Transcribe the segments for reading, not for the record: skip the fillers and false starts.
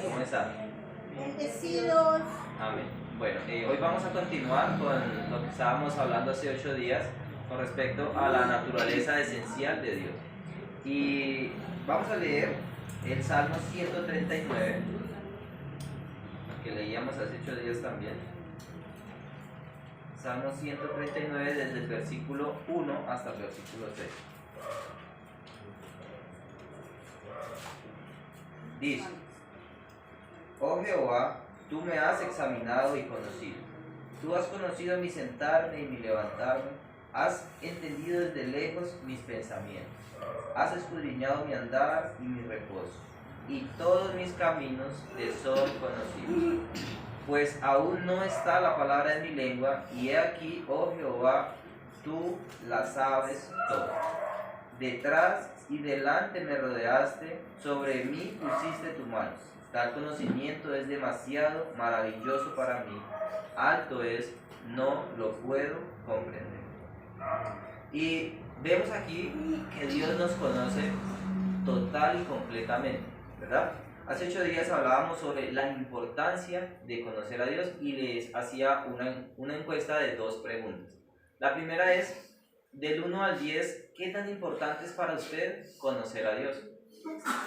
¿Cómo están? Bendecidos. Amén. Bueno, hoy vamos a continuar con lo que estábamos hablando hace 8 días con respecto a la naturaleza esencial de Dios. Y vamos a leer el Salmo 139, que leíamos hace 8 días también. Salmo 139 desde el versículo 1 hasta el versículo 6. Dice: Oh Jehová, tú me has examinado y conocido. Tú has conocido mi sentarme y mi levantarme. Has entendido desde lejos mis pensamientos. Has escudriñado mi andar y mi reposo. Y todos mis caminos te son conocidos. Pues aún no está la palabra en mi lengua, y he aquí, oh Jehová, tú la sabes toda. Detrás y delante me rodeaste, sobre mí pusiste tu mano. Tal conocimiento es demasiado maravilloso para mí, alto es, no lo puedo comprender. Y vemos aquí que Dios nos conoce total y completamente, ¿verdad? Hace 8 días hablábamos sobre la importancia de conocer a Dios y les hacía una encuesta de 2 preguntas. La primera es: del 1 al 10, ¿qué tan importante es para usted conocer a Dios?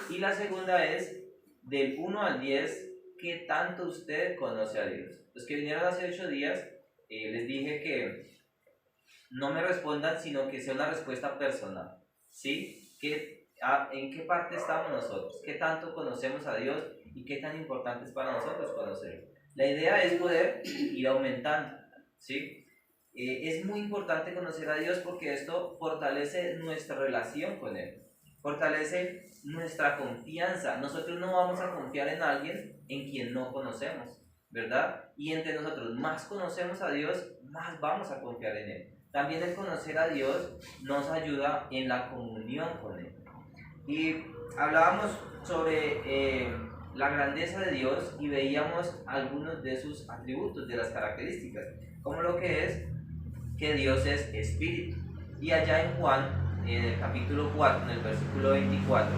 Y la segunda es: del 1 al 10, ¿qué tanto usted conoce a Dios? Los que vinieron hace 8 días, les dije que no me respondan, sino que sea una respuesta personal, ¿sí? ¿En qué parte estamos nosotros? ¿Qué tanto conocemos a Dios y qué tan importante es para nosotros conocerlo? La idea es poder ir aumentando, ¿sí? Es muy importante conocer a Dios porque esto fortalece nuestra relación con Él, fortalece nuestra confianza. Nosotros no vamos a confiar en alguien en quien no conocemos, ¿verdad? Y entre nosotros más conocemos a Dios, más vamos a confiar en Él. También el conocer a Dios nos ayuda en la comunión con Él. Y hablábamos sobre la grandeza de Dios y veíamos algunos de sus atributos, de las características, como lo que es que Dios es espíritu. Y allá en Juan, en el capítulo 4, en el versículo 24,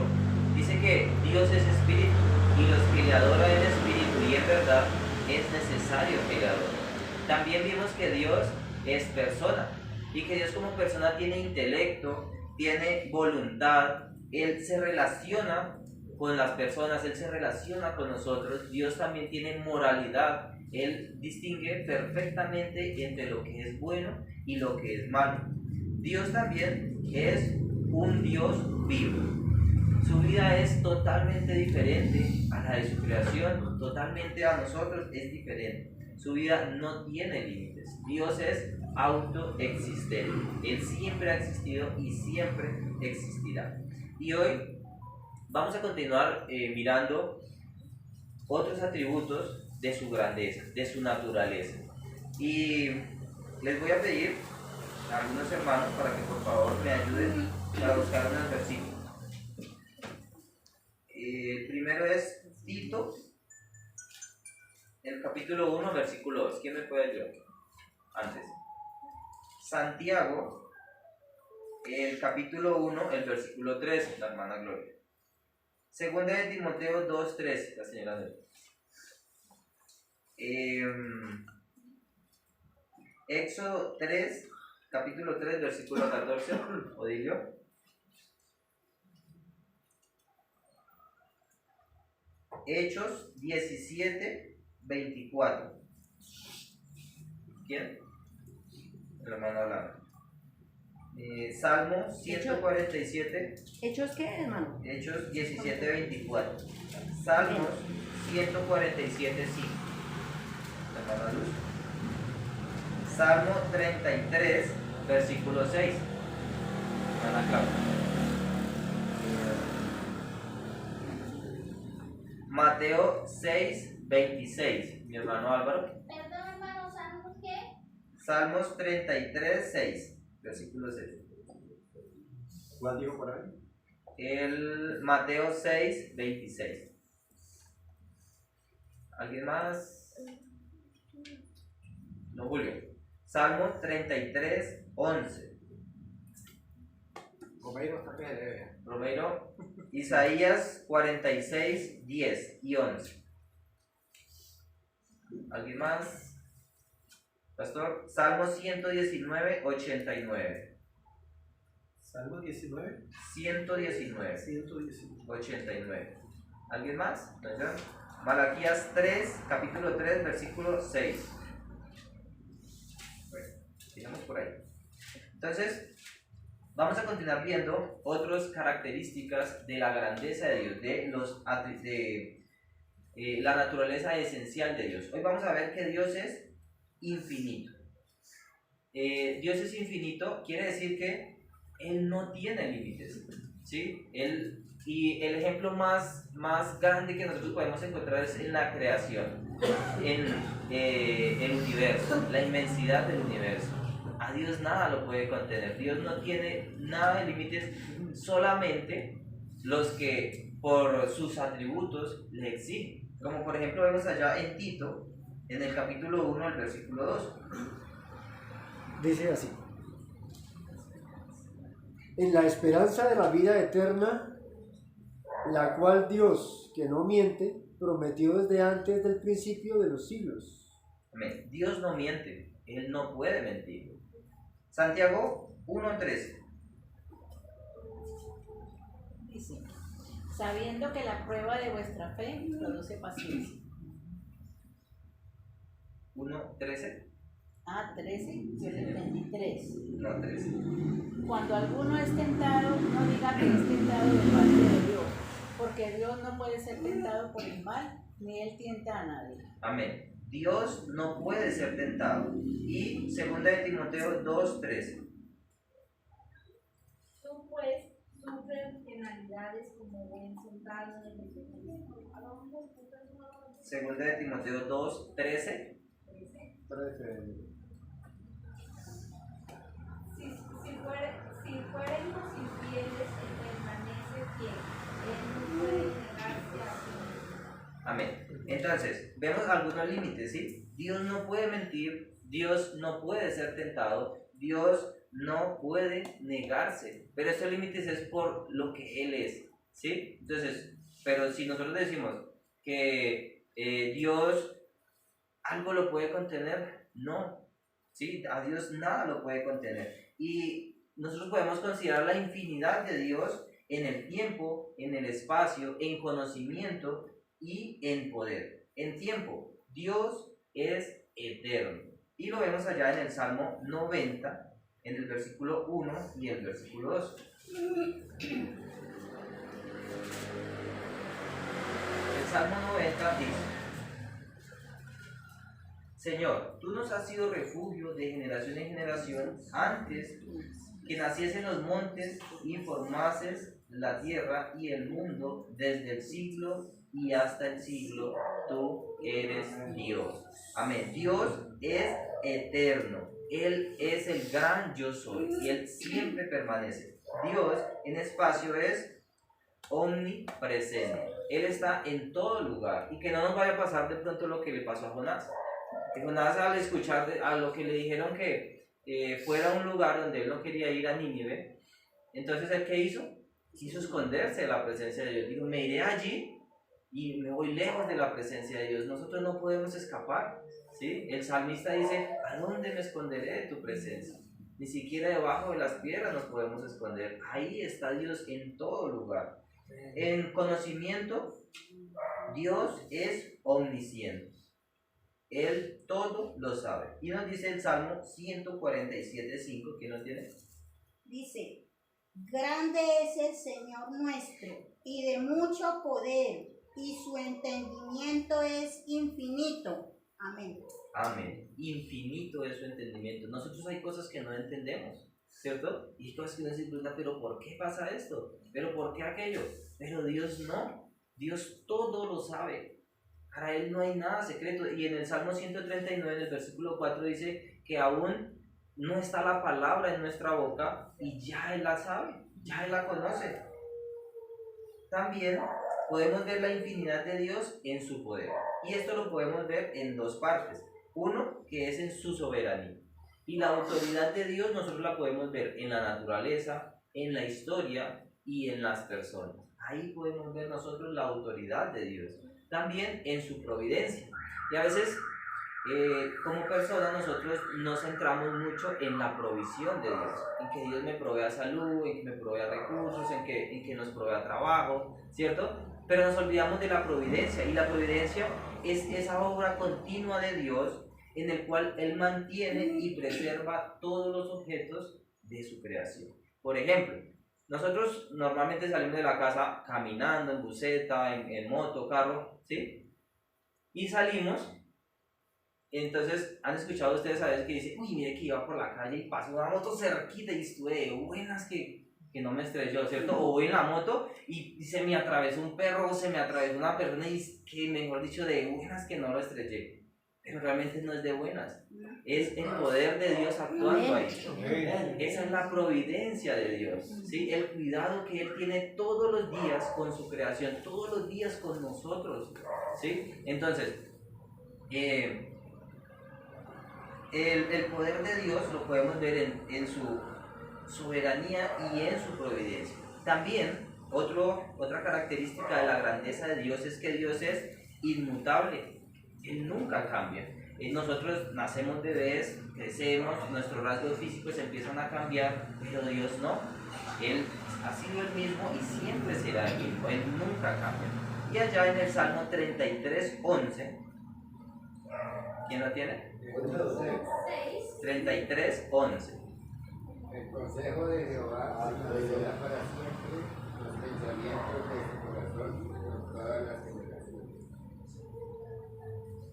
dice que Dios es espíritu y los que le adoran en espíritu y en verdad es necesario que le adoren. También vimos que Dios es persona y que Dios como persona tiene intelecto, tiene voluntad. Él se relaciona con las personas, Él se relaciona con nosotros. Dios también tiene moralidad. Él distingue perfectamente entre lo que es bueno y lo que es malo. Dios también es un Dios vivo. Su vida es totalmente diferente a la de su creación, totalmente a nosotros es diferente. Su vida no tiene límites. Dios es autoexistente. Él siempre ha existido y siempre existirá. Y hoy vamos a continuar mirando otros atributos de su grandeza, de su naturaleza. Y les voy a pedir a algunos hermanos para que por favor me ayuden a buscar unos versículos. El primero es Tito, el capítulo 1, versículo 2. ¿Quién me puede ayudar? Antes. Santiago, el capítulo 1, el versículo 3, la hermana Gloria. Segunda de Timoteo 2:13, la señora Gloria. Éxodo 3, capítulo 3, versículo 14, Odilio. Hechos 17, 24. ¿Quién? El hermano hablando. Salmo 147. ¿Hechos qué, hermano? Hechos 17, 24. Salmos 147, 5. La hermana Luz. Salmo 33, versículo 6. Hermana Claudia. Mateo 6, 26. Mi hermano Álvaro. Perdón, hermano, ¿salmos qué? Salmos 33, 6. Versículo 6. ¿Cuál dijo por ahí? El Mateo 6, 26. ¿Alguien más? No, Julio. Salmo 33, 11. Romeiro está que debe. Romero. Isaías 46, 10 y 11. ¿Alguien más? Pastor, Salmo 119, 89. Salmo 19, 119, 119. 89. ¿Alguien más? ¿No? Malaquías 3, capítulo 3, versículo 6. Bueno, sigamos por ahí. Entonces, vamos a continuar viendo otras características de la grandeza de Dios, de la naturaleza esencial de Dios. Hoy vamos a ver que Dios es infinito. Dios es infinito, quiere decir que Él no tiene límites, ¿sí? Y el ejemplo más grande que nosotros podemos encontrar es en la creación, en el universo, la inmensidad del universo. A Dios nada lo puede contener. Dios no tiene nada de límites, solamente los que por sus atributos le exigen. Como por ejemplo vemos allá en Tito, en el capítulo 1, el versículo 2. Dice así: en la esperanza de la vida eterna, la cual Dios, que no miente, prometió desde antes del principio de los siglos. Amén. Dios no miente, Él no puede mentir. Santiago 1:13. Dice, sabiendo que la prueba de vuestra fe produce paciencia. 1:13. 13, yo le entendí 3. No, 13. Cuando alguno es tentado, no diga que es tentado de parte de Dios, porque Dios no puede ser tentado por el mal, ni Él tienta a nadie. Amén. Dios no puede ser tentado. Y 2 de Timoteo 2:13. Tú pues sufres penalidades como buen soldado de Jesucristo. 2 de Timoteo 2:13. 13. Si fuéramos infieles, Él permanece fiel. Él no puede negarse a sí mismo. Amén. Entonces, vemos algunos límites, ¿sí? Dios no puede mentir, Dios no puede ser tentado, Dios no puede negarse. Pero estos límites es por lo que Él es, ¿sí? Entonces, pero si nosotros decimos que Dios algo lo puede contener, no, ¿sí? A Dios nada lo puede contener. Y nosotros podemos considerar la infinidad de Dios en el tiempo, en el espacio, en conocimiento y en poder. En tiempo, Dios es eterno. Y lo vemos allá en el Salmo 90, en el versículo 1 y el versículo 2. El Salmo 90 dice: Señor, tú nos has sido refugio de generación en generación, antes que naciesen los montes y formases la tierra y el mundo, desde el siglo y hasta el siglo, tú eres Dios. Amén. Dios es eterno. Él es el gran yo soy y Él siempre permanece. Dios en espacio es omnipresente. Él está en todo lugar. Y que no nos vaya a pasar de pronto lo que le pasó a Jonás. Que Jonás, al escuchar a lo que le dijeron que fuera a un lugar donde él no quería ir, a Nínive, entonces ¿él qué hizo? Quiso esconderse de la presencia de Dios. Dijo, me iré allí y me voy lejos de la presencia de Dios. Nosotros no podemos escapar, ¿sí? El salmista dice, ¿a dónde me esconderé de tu presencia? Ni siquiera debajo de las piedras nos podemos esconder. Ahí está Dios en todo lugar. En conocimiento, Dios es omnisciente. Él todo lo sabe. Y nos dice el Salmo 147:5. ¿Quién nos tiene? Dice, grande es el Señor nuestro, y de mucho poder, y su entendimiento es infinito. Amén. Amén. Infinito es su entendimiento. Nosotros hay cosas que no entendemos, ¿cierto? Y hay cosas que no se preguntan, pero ¿por qué pasa esto? ¿Pero por qué aquello? Pero Dios no. Dios todo lo sabe. Para Él no hay nada secreto. Y en el Salmo 139, en el versículo 4, dice que aún no está la palabra en nuestra boca y ya Él la sabe, ya Él la conoce. También podemos ver la infinidad de Dios en su poder. Y esto lo podemos ver en dos partes. Uno, que es en su soberanía. Y la autoridad de Dios nosotros la podemos ver en la naturaleza, en la historia y en las personas. Ahí podemos ver nosotros la autoridad de Dios. También en su providencia. Y a veces como personas nosotros nos centramos mucho en la provisión de Dios, en que Dios me provea salud, en que me provea recursos, en que nos provea trabajo, ¿cierto? Pero nos olvidamos de la providencia, y la providencia es esa obra continua de Dios en el cual Él mantiene y preserva todos los objetos de su creación. Por ejemplo, nosotros normalmente salimos de la casa caminando, en buseta, en moto, carro, ¿sí? Y salimos. Entonces, han escuchado ustedes a veces que dicen, uy, mire que iba por la calle y pasó una moto cerquita y estuve de buenas que no me estrelló, ¿cierto? O voy en la moto y se me atravesó un perro o se me atravesó una persona y que, mejor dicho, de buenas que no lo estrellé. Pero realmente no es de buenas. Es el poder de Dios actuando ahí. Esa es la providencia de Dios, ¿sí? El cuidado que Él tiene todos los días con su creación, todos los días con nosotros, ¿sí? Entonces, el poder de Dios lo podemos ver en su soberanía y en su providencia. También, otra característica de la grandeza de Dios es que Dios es inmutable. Él nunca cambia. Nosotros nacemos bebés, crecemos, nuestros rasgos físicos empiezan a cambiar, pero Dios no. Él ha sido el mismo y siempre será el mismo. Él nunca cambia. Y allá en el Salmo 33:11, ¿quién lo tiene? 33:11. El consejo de Jehová permanecerá para siempre, los pensamientos de su corazón por todas las generaciones.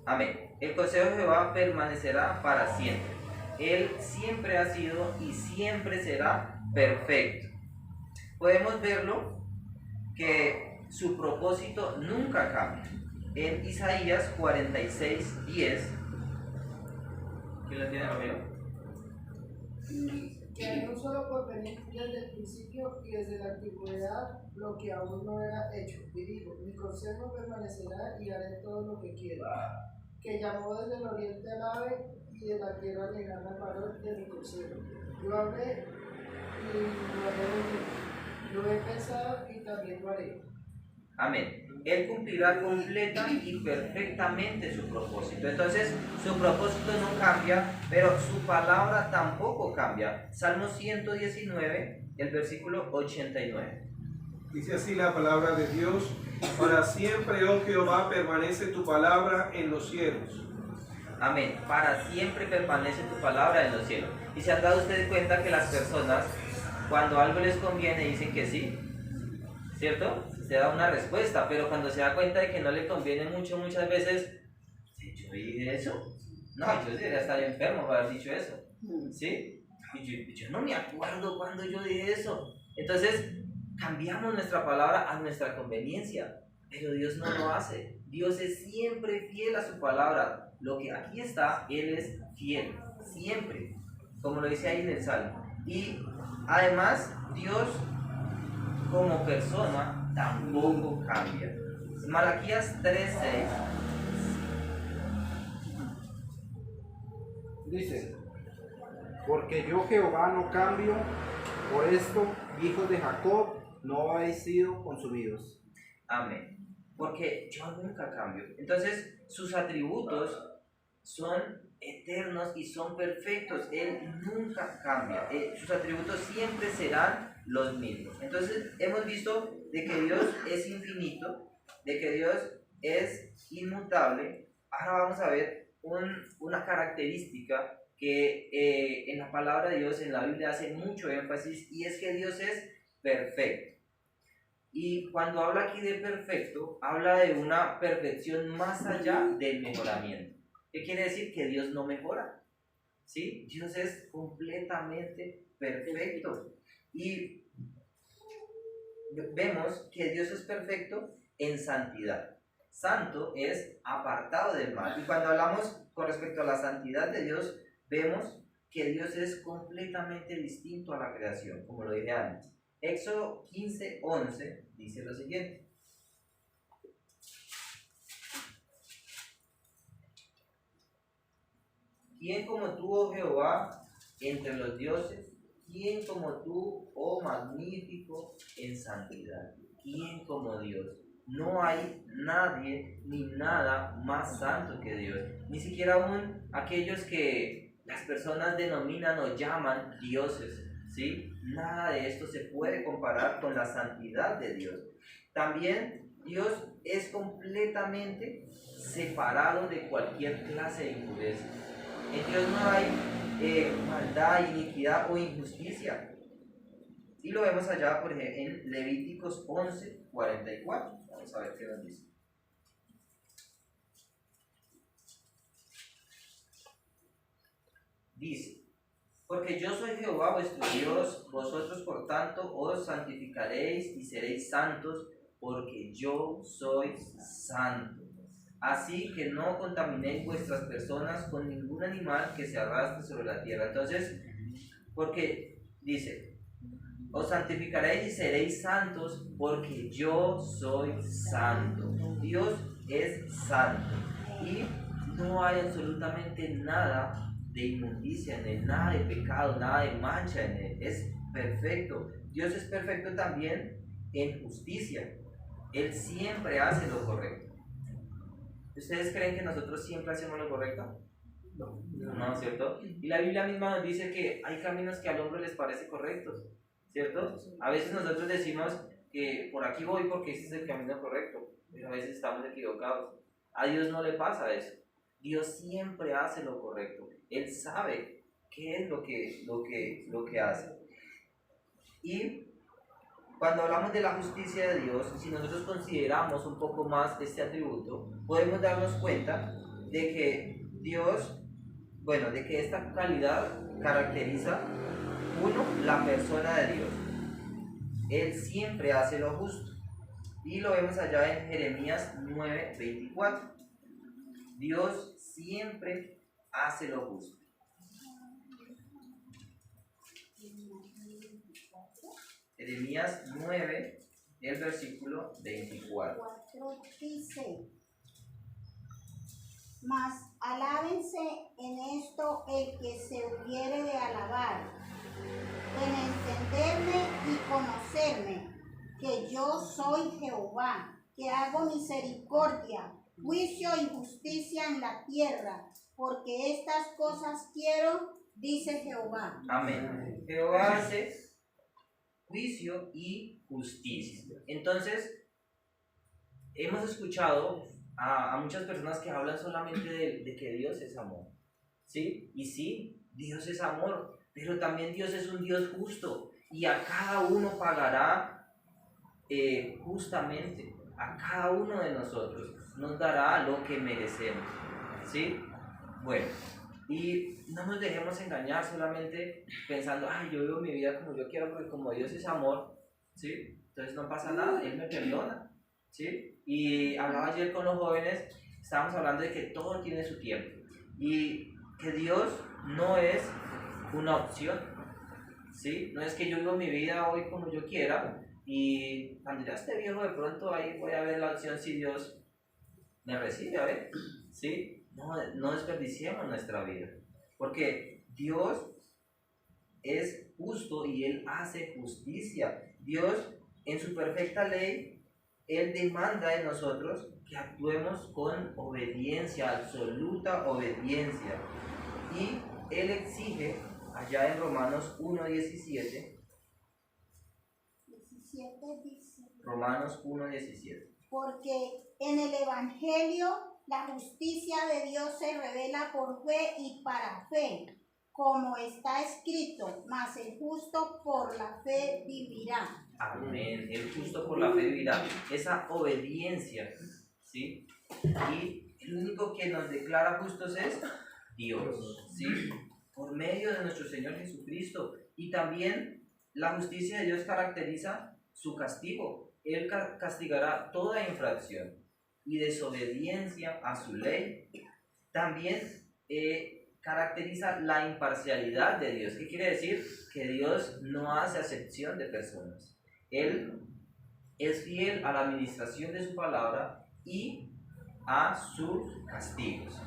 Amén. El consejo de Jehová permanecerá para siempre. Él siempre ha sido y siempre será perfecto. Podemos verlo que su propósito nunca cambia. En Isaías 46:10, ¿quién lo tiene, Ramiro? Que hay un solo porvenir desde el principio y desde la antigüedad lo que aún no era hecho. Y digo, mi consejo permanecerá y haré todo lo que quiera. Que llamó desde el oriente al ave y de la tierra lejana al varón de mi consejo. Yo hablé y lo haré, lo he pensado y también lo haré. Amén. Él cumplirá completa y perfectamente su propósito. Entonces, su propósito no cambia, pero su palabra tampoco cambia. Salmo 119, el versículo 89. Dice así la palabra de Dios: para siempre, oh Jehová, permanece tu palabra en los cielos. Amén. Para siempre permanece tu palabra en los cielos. ¿Y se han dado ustedes cuenta que las personas, cuando algo les conviene, dicen que sí? ¿Cierto? Se da una respuesta, pero cuando se da cuenta de que no le conviene mucho, muchas veces, ¿yo dije eso? No, yo debería estar enfermo para haber dicho eso, ¿sí? Y yo no me acuerdo cuando yo dije eso. Entonces, cambiamos nuestra palabra a nuestra conveniencia, pero Dios no lo hace. Dios es siempre fiel a su palabra. Lo que aquí está, Él es fiel, siempre, como lo dice ahí en el Salmo. Y además, Dios como persona tampoco cambia. Malaquías 3:6 dice: porque yo Jehová no cambio, por esto, hijos de Jacob, no habéis sido consumidos. Amén. Porque yo nunca cambio. Entonces, sus atributos son eternos y son perfectos. Él nunca cambia. Sus atributos siempre serán los mismos. Entonces, hemos visto de que Dios es infinito, de que Dios es inmutable. Ahora vamos a ver una característica que en la palabra de Dios, en la Biblia, hace mucho énfasis, y es que Dios es perfecto. Y cuando habla aquí de perfecto, habla de una perfección más allá del mejoramiento. ¿Qué quiere decir? Que Dios no mejora, ¿sí? Dios es completamente perfecto. Y vemos que Dios es perfecto en santidad. Santo es apartado del mal. Y cuando hablamos con respecto a la santidad de Dios, vemos que Dios es completamente distinto a la creación, como lo dije antes. Éxodo 15:11 dice lo siguiente: ¿quién como tú, oh Jehová, entre los dioses? ¿Quién como tú, oh magnífico en santidad? ¿Quién como Dios? No hay nadie ni nada más santo que Dios. Ni siquiera aún aquellos que las personas denominan o llaman dioses, ¿sí? Nada de esto se puede comparar con la santidad de Dios. También Dios es completamente separado de cualquier clase de impureza. En Dios no hay maldad, iniquidad o injusticia. Y lo vemos allá, por ejemplo, en Levíticos 11:44. Vamos a ver qué nos dice. Dice: porque yo soy Jehová vuestro Dios, vosotros por tanto os santificaréis y seréis santos, porque yo soy santo. Así que no contaminéis vuestras personas con ningún animal que se arrastre sobre la tierra. Entonces, porque dice: os santificaréis y seréis santos, porque yo soy santo. Dios es santo y no hay absolutamente nada de inmundicia en él, nada de pecado, nada de mancha en él. Es perfecto. Dios es perfecto también en justicia. Él siempre hace lo correcto. ¿Ustedes creen que nosotros siempre hacemos lo correcto? No, ¿cierto? Y la Biblia misma nos dice que hay caminos que al hombre les parece correctos, ¿cierto? A veces nosotros decimos que por aquí voy porque ese es el camino correcto, pero a veces estamos equivocados. A Dios no le pasa eso. Dios siempre hace lo correcto. Él sabe qué es lo que hace. Y cuando hablamos de la justicia de Dios, si nosotros consideramos un poco más este atributo, podemos darnos cuenta de que Dios, de que esta calidad caracteriza, uno, la persona de Dios. Él siempre hace lo justo. Y lo vemos allá en Jeremías 9:24. Dios siempre hace lo justo. Jeremías 9, el versículo 24. Dice: mas alábense en esto el que se hubiere de alabar, en entenderme y conocerme, que yo soy Jehová, que hago misericordia, juicio y justicia en la tierra, porque estas cosas quiero, dice Jehová. Amén. Jehová hace juicio y justicia. Entonces, hemos escuchado a muchas personas que hablan solamente de que Dios es amor, ¿sí? Y sí, Dios es amor, pero también Dios es un Dios justo y a cada uno pagará justamente, a cada uno de nosotros nos dará lo que merecemos, ¿sí? Bueno, y no nos dejemos engañar solamente pensando, ay, yo vivo mi vida como yo quiero porque como Dios es amor, ¿sí? Entonces no pasa nada, Él me perdona, ¿sí? Y hablaba ayer con los jóvenes, estábamos hablando de que todo tiene su tiempo y que Dios no es una opción, ¿sí? No es que yo vivo mi vida hoy como yo quiera y cuando ya esté viejo de pronto ahí voy a ver la opción si Dios me recibe, a ver, ¿sí? No desperdiciemos nuestra vida, porque Dios es justo y Él hace justicia. Dios en su perfecta ley, Él demanda de nosotros que actuemos con obediencia, absoluta obediencia. Y Él exige, allá en Romanos 1:17, Romanos 1:17. Porque en el Evangelio la justicia de Dios se revela por fe y para fe, como está escrito, mas el justo por la fe vivirá. Amén. El justo por la fe vivirá. Esa obediencia, ¿sí? Y el único que nos declara justos es Dios, ¿sí? Por medio de nuestro Señor Jesucristo. Y también la justicia de Dios caracteriza su castigo. Él castigará toda infracción y desobediencia a su ley. También caracteriza la imparcialidad de Dios. ¿Qué quiere decir? Que Dios no hace acepción de personas. Él es fiel a la administración de su palabra y a sus castigos.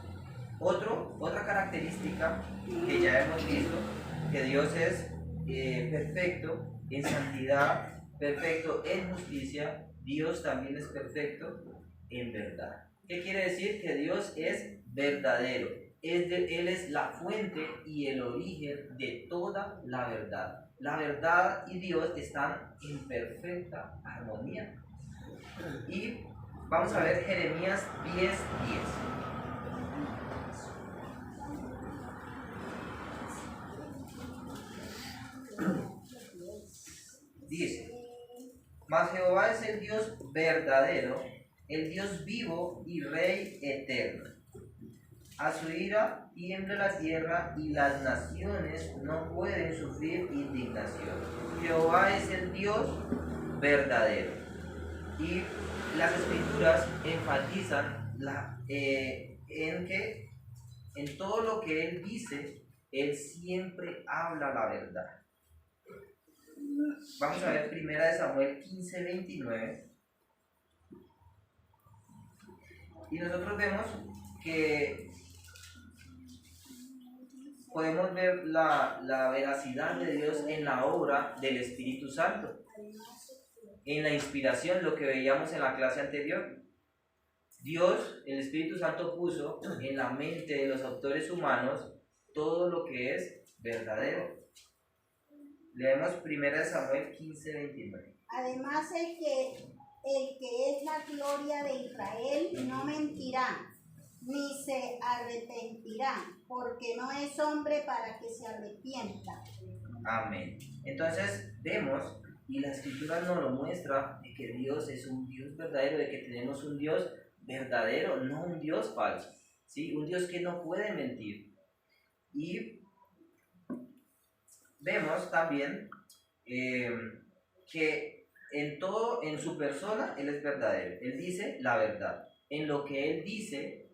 Otra característica que ya hemos visto, que Dios es perfecto en santidad, perfecto en justicia, Dios también es perfecto en verdad. ¿Qué quiere decir? Que Dios es verdadero. Él es la fuente y el origen de toda la verdad. La verdad y Dios están en perfecta armonía. Y vamos a ver Jeremías 10:10. Dice: mas Jehová es el Dios verdadero, el Dios vivo y Rey eterno. A su ira tiembla la tierra y las naciones no pueden sufrir indignación. Jehová es el Dios verdadero. Y las escrituras enfatizan en que en todo lo que Él dice, Él siempre habla la verdad. Vamos a ver 1 Samuel 15:29. Y nosotros vemos que podemos ver la veracidad de Dios en la obra del Espíritu Santo, en la inspiración, lo que veíamos en la clase anterior. Dios, el Espíritu Santo, puso en la mente de los autores humanos todo lo que es verdadero. Leemos 1 Samuel 15:29. Además, el que es la gloria de Israel no mentirá, ni se arrepentirá, porque no es hombre para que se arrepienta. Amén. Entonces vemos, y la Escritura nos lo muestra, de que Dios es un Dios verdadero, de que tenemos un Dios verdadero, no un Dios falso, ¿sí? Un Dios que no puede mentir. Y vemos también que en todo, en su persona, Él es verdadero. Él dice la verdad. En lo que Él dice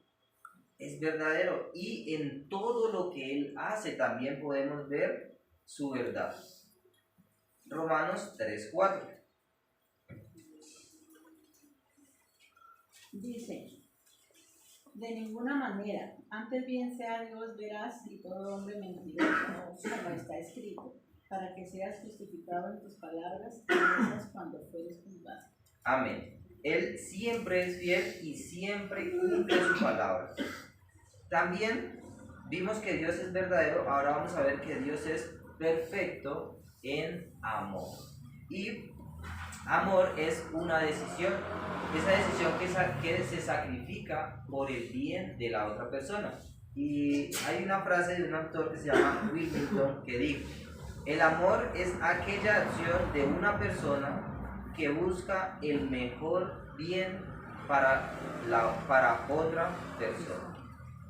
es verdadero. Y en todo lo que Él hace también podemos ver su verdad. Romanos 3:4. Dice: de ninguna manera, antes bien sea Dios veraz y todo hombre mentiroso, como está escrito, para que seas justificado en tus palabras y esas cuando fueres juzgado. Amén. Él siempre es fiel y siempre cumple su palabra. También vimos que Dios es verdadero, ahora vamos a ver que Dios es perfecto en amor. Y amor es una decisión, esa decisión que se sacrifica por el bien de la otra persona. Y hay una frase de un autor que se llama Wilmington que dijo: el amor es aquella acción de una persona que busca el mejor bien para otra persona.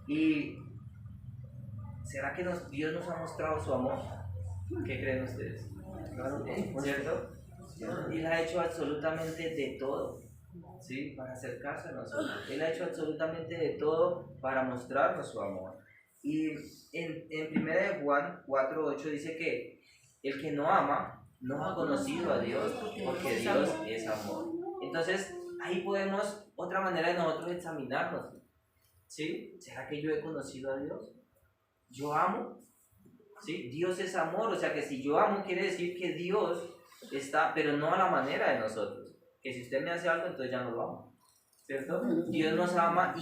¿Y será que Dios nos ha mostrado su amor? ¿Qué creen ustedes? ¿Cierto? Él ha hecho absolutamente de todo, ¿sí? Para acercarse a nosotros. Él ha hecho absolutamente de todo para mostrarnos su amor. Y en 1 Juan 4:8 dice que el que no ama no ha conocido a Dios, porque Dios es amor. Entonces, ahí podemos, otra manera de nosotros examinarnos, ¿sí? ¿Será que yo he conocido a Dios? ¿Yo amo? ¿Sí? Dios es amor, o sea que si yo amo quiere decir que Dios está, pero no a la manera de nosotros. Que si usted me hace algo, entonces ya no lo amo, ¿cierto? Dios nos ama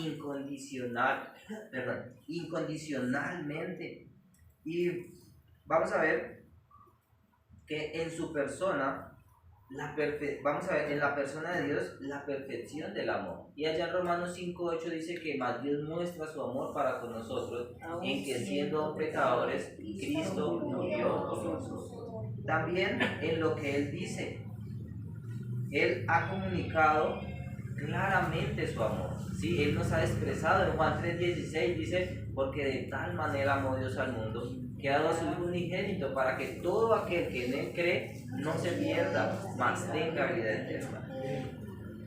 incondicionalmente. Y vamos a ver que en su persona, vamos a ver en la persona de Dios la perfección del amor. Y allá en Romanos 5:8 dice que más Dios muestra su amor para con nosotros, en que siendo pecadores, Cristo murió por nosotros. También en lo que Él dice, Él ha comunicado claramente su amor, ¿sí? Él nos ha expresado en Juan 3:16, dice: porque de tal manera amó Dios al mundo, que ha dado a su Hijo unigénito, para que todo aquel que en Él cree no se pierda, mas tenga vida eterna.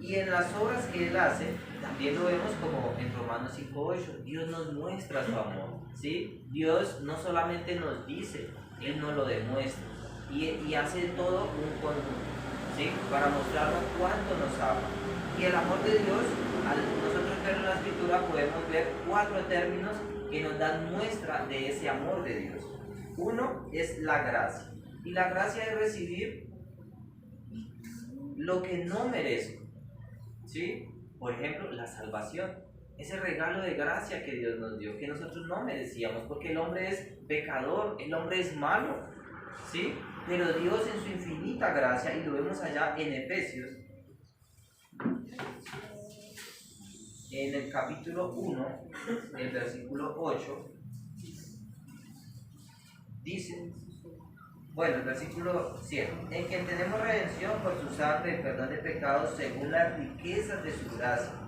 Y en las obras que Él hace, también lo vemos como en Romanos 5:8, Dios nos muestra su amor, ¿sí? Dios no solamente nos dice, Él nos lo demuestra, y hace todo un conjunto, ¿sí? Para mostrarnos cuánto nos ama. Y el amor de Dios, al nosotros ver en la Escritura, podemos ver 4 términos que nos dan muestra de ese amor de Dios. Uno es la gracia. Y la gracia es recibir lo que no merezco. ¿sí? Por ejemplo, la salvación. Ese regalo de gracia que Dios nos dio, que nosotros no merecíamos, porque el hombre es pecador, el hombre es malo, ¿sí? Pero Dios en su infinita gracia, y lo vemos allá en Efesios, en el capítulo 1, el versículo 8, dice, bueno, el versículo 7, en quien tenemos redención por su sangre, perdón de pecados, según las riquezas de su gracia,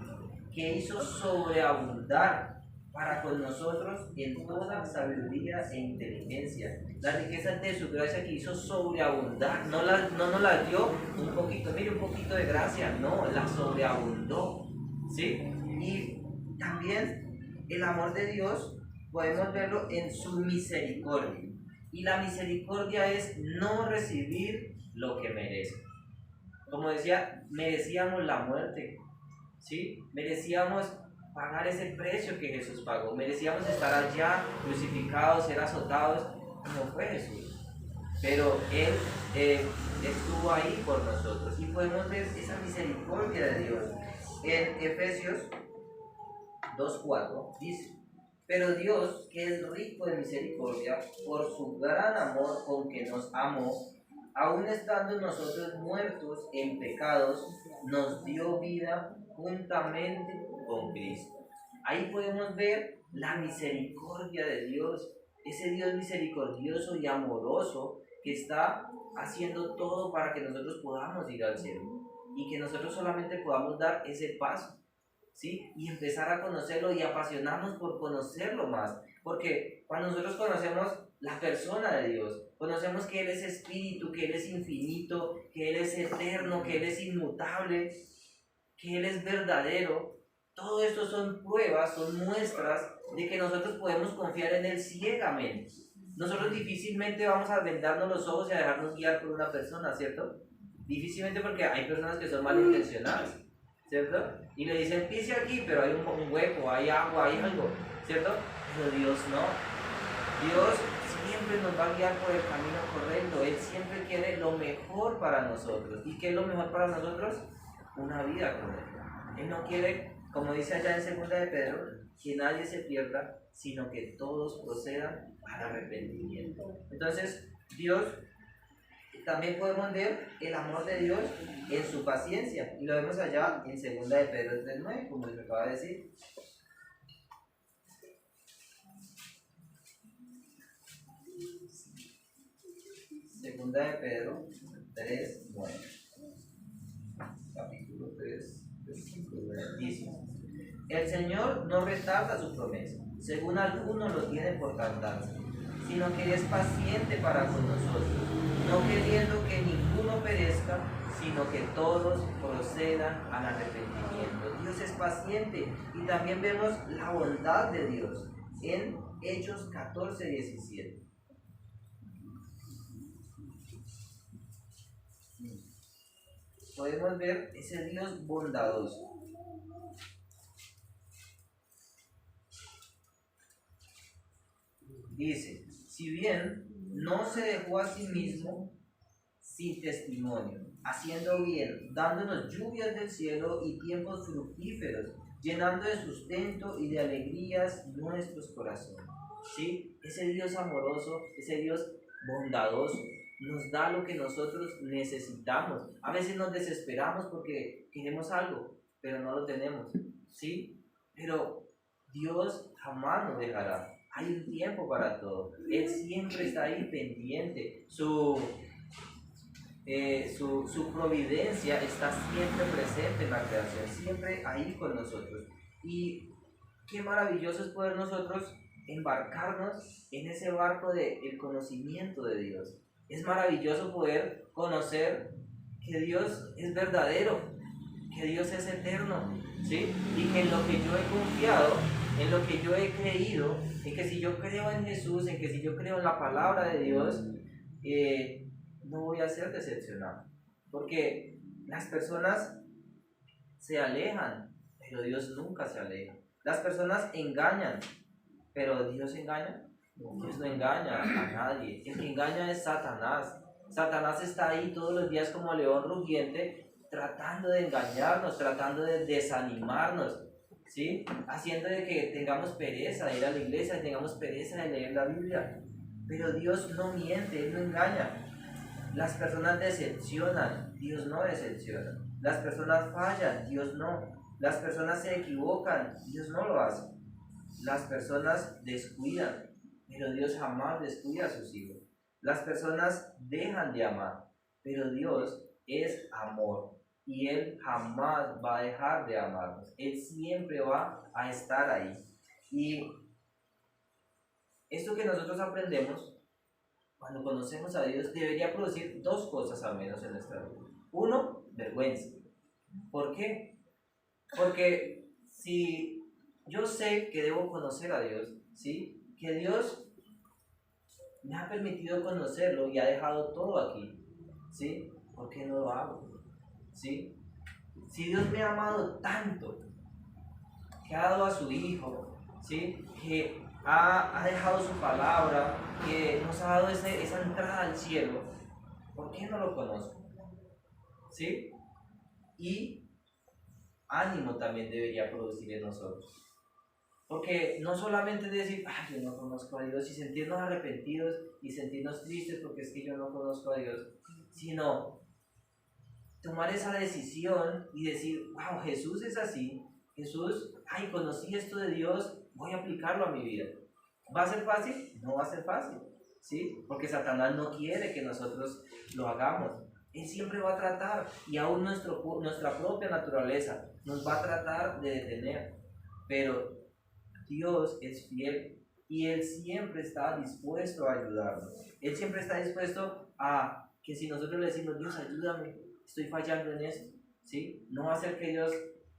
que hizo sobreabundar para con nosotros en toda sabiduría e inteligencia. Las riquezas de su gracia que hizo sobreabundar, no nos las dio un poquito, mire, un poquito de gracia, no, la sobreabundó, ¿sí? Y también el amor de Dios podemos verlo en su misericordia. Y la misericordia es no recibir lo que merece. Como decía, merecíamos la muerte, ¿sí? Merecíamos pagar ese precio que Jesús pagó. Merecíamos estar allá crucificados, ser azotados, como fue Jesús. Pero Él estuvo ahí por nosotros. Y podemos ver esa misericordia de Dios. En Efesios 2:4 dice, pero Dios, que es rico de misericordia, por su gran amor con que nos amó, aun estando nosotros muertos en pecados, nos dio vida juntamente con Cristo. Ahí podemos ver la misericordia de Dios, ese Dios misericordioso y amoroso que está haciendo todo para que nosotros podamos ir al cielo y que nosotros solamente podamos dar ese paso, ¿sí? Y empezar a conocerlo y apasionarnos por conocerlo más, porque cuando nosotros conocemos la persona de Dios, conocemos que Él es espíritu, que Él es infinito, que Él es eterno, que Él es inmutable, que Él es verdadero. Todo esto son pruebas, son muestras de que nosotros podemos confiar en Él ciegamente. Nosotros difícilmente vamos a vendarnos los ojos y a dejarnos guiar por una persona, ¿cierto? Difícilmente, porque hay personas que son malintencionadas, ¿cierto? Y le dicen, pise aquí, pero hay un hueco, hay agua, hay algo, ¿cierto? Pero Dios no. Dios siempre nos va a guiar por el camino correcto. Él siempre quiere lo mejor para nosotros. ¿Y qué es lo mejor para nosotros? Una vida correcta. Él no quiere, como dice allá en 2 de Pedro, que nadie se pierda, sino que todos procedan al arrepentimiento. Entonces, Dios, también podemos ver el amor de Dios en su paciencia. Y lo vemos allá en 2 de Pedro 3:9, como les acaba de decir. Segunda de Pedro 3:9. Capítulo 3, versículo 9. Dice: el Señor no retarda su promesa, según algunos lo tienen por tardanza, sino que es paciente para con nosotros, no queriendo que ninguno perezca, sino que todos procedan al arrepentimiento. Dios es paciente. Y también vemos la bondad de Dios en Hechos 14:17. Podemos ver ese Dios bondadoso. Dice, si bien no se dejó a sí mismo sin testimonio, haciendo bien, dándonos lluvias del cielo y tiempos fructíferos, llenando de sustento y de alegrías nuestros corazones. ¿Sí? Ese Dios amoroso, ese Dios bondadoso, nos da lo que nosotros necesitamos. A veces nos desesperamos porque queremos algo, pero no lo tenemos, ¿sí? Pero Dios jamás nos dejará. Hay un tiempo para todo. Él siempre está ahí pendiente. Su providencia está siempre presente en la creación, siempre ahí con nosotros. Y qué maravilloso es poder nosotros embarcarnos en ese barco del conocimiento de Dios. Es maravilloso poder conocer que Dios es verdadero, que Dios es eterno, ¿sí? Y que en lo que yo he confiado, en lo que yo he creído, en que si yo creo en Jesús, en que si yo creo en la palabra de Dios, no voy a ser decepcionado. Porque las personas se alejan, pero Dios nunca se aleja. Las personas engañan, pero Dios engaña. Dios no engaña a nadie. El que engaña es Satanás. Satanás está ahí todos los días como león rugiente, tratando de engañarnos, tratando de desanimarnos, ¿sí? Haciendo de que tengamos pereza de ir a la iglesia, tengamos pereza de leer la Biblia. Pero Dios no miente, Él no engaña. Las personas decepcionan, Dios no decepciona. Las personas fallan, Dios no. Las personas se equivocan, Dios no lo hace. Las personas descuidan, pero Dios jamás descuida a sus hijos. Las personas dejan de amar, pero Dios es amor y Él jamás va a dejar de amarnos. Él siempre va a estar ahí. Y esto que nosotros aprendemos cuando conocemos a Dios debería producir dos cosas al menos en nuestra vida. Uno, vergüenza. ¿Por qué? Porque si yo sé que debo conocer a Dios, ¿sí? Que Dios me ha permitido conocerlo y ha dejado todo aquí, ¿sí? ¿Por qué no lo hago? ¿Sí? Si Dios me ha amado tanto, que ha dado a su Hijo, ¿sí? Que ha dejado su palabra, que nos ha dado esa entrada al cielo, ¿por qué no lo conozco? ¿Sí? Y ánimo también debería producir en nosotros. Porque no solamente decir, ay, yo no conozco a Dios, y sentirnos arrepentidos y sentirnos tristes porque es que yo no conozco a Dios, sino tomar esa decisión y decir, wow, Jesús es así, Jesús, ay, conocí esto de Dios, voy a aplicarlo a mi vida. ¿Va a ser fácil? No va a ser fácil, ¿sí? Porque Satanás no quiere que nosotros lo hagamos. Él siempre va a tratar, y aún nuestra propia naturaleza nos va a tratar de detener. Pero Dios es fiel y Él siempre está dispuesto a ayudarnos. Él siempre está dispuesto a que si nosotros le decimos, Dios, ayúdame, estoy fallando en esto, ¿sí? No va a ser que Dios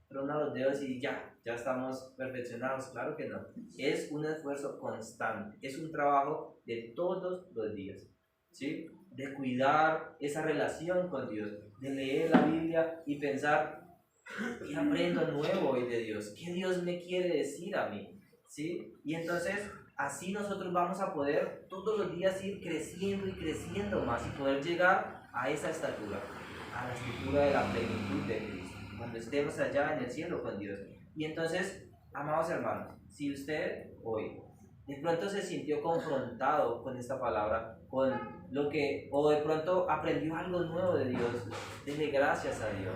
trona los dedos y ya estamos perfeccionados. Claro que no. Es un esfuerzo constante, es un trabajo de todos los días, ¿sí? De cuidar esa relación con Dios, de leer la Biblia y pensar, ¿qué aprendo nuevo hoy de Dios? ¿Qué Dios me quiere decir a mí? ¿Sí? Y entonces así nosotros vamos a poder todos los días ir creciendo y creciendo más y poder llegar a esa estatura, a la estatura de la plenitud de Cristo, cuando estemos allá en el cielo con Dios. Y entonces, amados hermanos, si usted hoy de pronto se sintió confrontado con esta palabra, con lo que, o de pronto aprendió algo nuevo de Dios, dele gracias a Dios,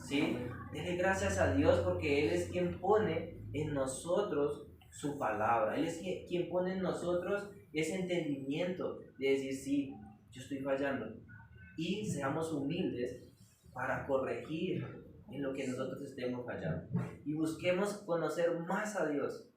¿sí? Dele gracias a Dios porque Él es quien pone en nosotros su palabra. Él es quien pone en nosotros ese entendimiento de decir, sí, yo estoy fallando. Y seamos humildes para corregir en lo que nosotros estemos fallando. Y busquemos conocer más a Dios.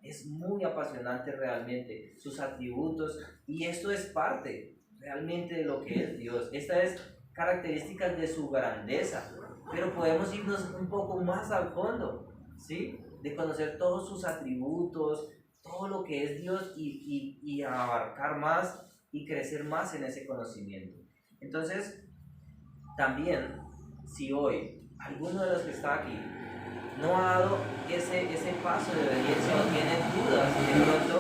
Es muy apasionante realmente sus atributos, y esto es parte realmente de lo que es Dios. Esta es características de su grandeza, pero podemos irnos un poco más al fondo, ¿sí? De conocer todos sus atributos, todo lo que es Dios, y abarcar más y crecer más en ese conocimiento. Entonces, también, si hoy alguno de los que está aquí no ha dado ese paso de obediencia o tiene dudas de pronto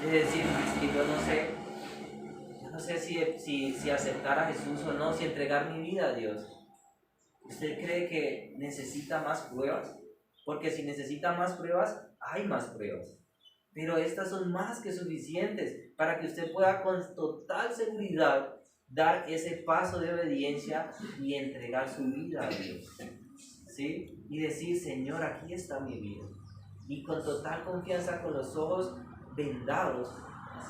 de decir, es que yo no sé si aceptar a Jesús o no, si entregar mi vida a Dios. ¿Usted cree que necesita más pruebas? Porque si necesita más pruebas, hay más pruebas. Pero estas son más que suficientes para que usted pueda con total seguridad dar ese paso de obediencia y entregar su vida a Dios, ¿sí? Y decir, Señor, aquí está mi vida. Y con total confianza, con los ojos vendados,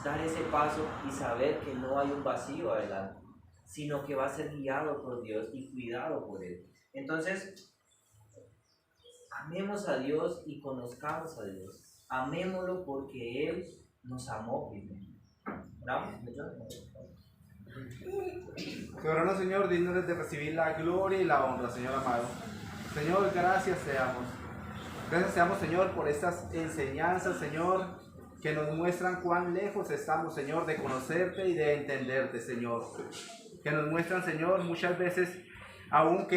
dar ese paso y saber que no hay un vacío adelante, sino que va a ser guiado por Dios y cuidado por Él. Entonces, amemos a Dios y conozcamos a Dios. Amémoslo porque Él nos amó primero. ¿Oramos? Soberano Señor, digno de recibir la gloria y la honra, Señor amado. Señor, gracias seamos. Gracias seamos, Señor, por estas enseñanzas, Señor, que nos muestran cuán lejos estamos, Señor, de conocerte y de entenderte, Señor. Que nos muestran, Señor, muchas veces aún que